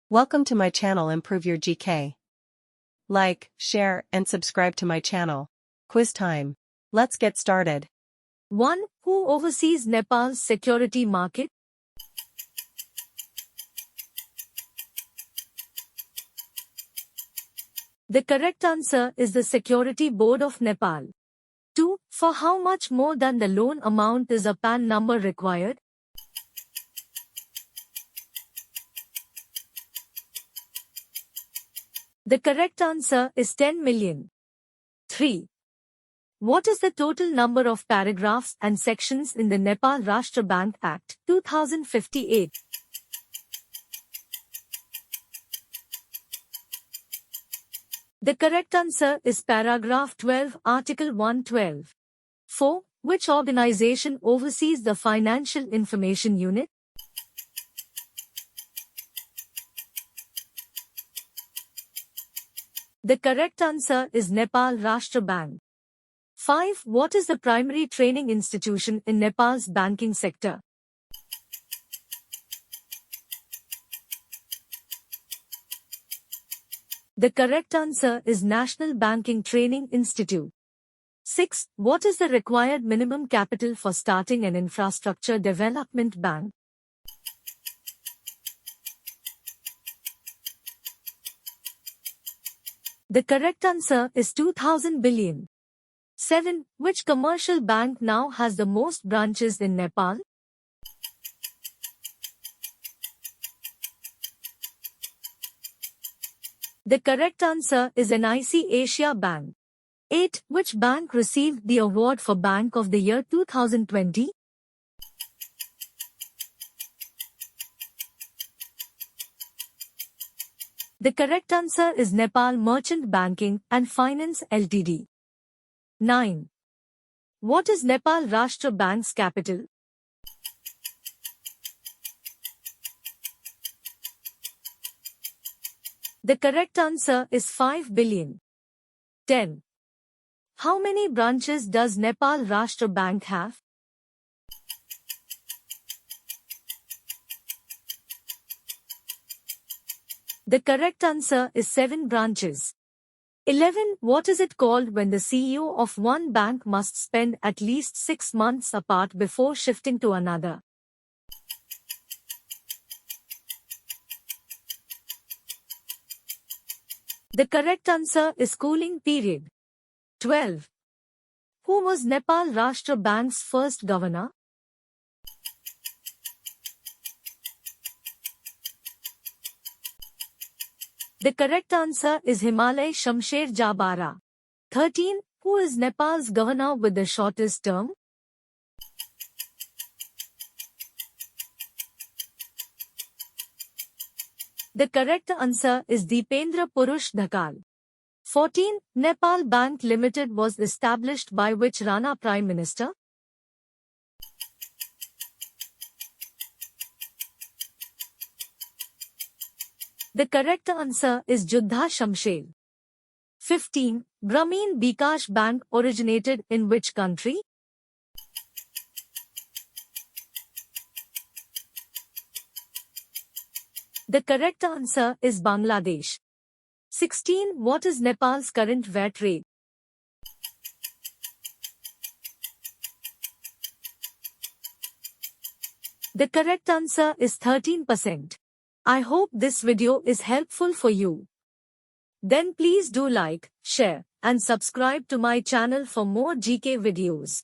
Welcome to my channel. Improve your GK. Like, share, and subscribe to my channel. Quiz time. Let's get started. 1. Who oversees Nepal's security market? The correct answer is the Security Board of Nepal. 2. For how much more than the loan amount is a PAN number required? The correct answer is 10 million. 3. What is the total number of paragraphs and sections in the Nepal Rashtra Bank Act, 2058? The correct answer is paragraph 12, article 112. 4. Which organization oversees the Financial Information Unit? The correct answer is Nepal Rashtra Bank. 5. What is the primary training institution in Nepal's banking sector? The correct answer is National Banking Training Institute. 6. What is the required minimum capital for starting an infrastructure development bank? The correct answer is 2000 billion. 7. Which commercial bank now has the most branches in Nepal? The correct answer is NIC Asia Bank. 8. Which bank received the award for Bank of the Year 2020? The correct answer is Nepal Merchant Banking and Finance Ltd. 9. What is Nepal Rashtra Bank's capital? The correct answer is 5 billion. 10. How many branches does Nepal Rashtra Bank have? The correct answer is 7 branches. 11. What is it called when the CEO of one bank must spend at least 6 months apart before shifting to another? The correct answer is cooling period. 12. Who was Nepal Rashtra Bank's first governor? The correct answer is Himalay Shamsher Jabara. 13. Who is Nepal's governor with the shortest term? The correct answer is Dipendra Purush Dhakal. 14. Nepal Bank Limited was established by which Rana Prime Minister? The correct answer is Juddha Shamsher. 15. Grameen Bikash Bank originated in which country? The correct answer is Bangladesh. 16. What is Nepal's current VAT rate? The correct answer is 13%. I hope this video is helpful for you. Then please do like, share, and subscribe to my channel for more GK videos.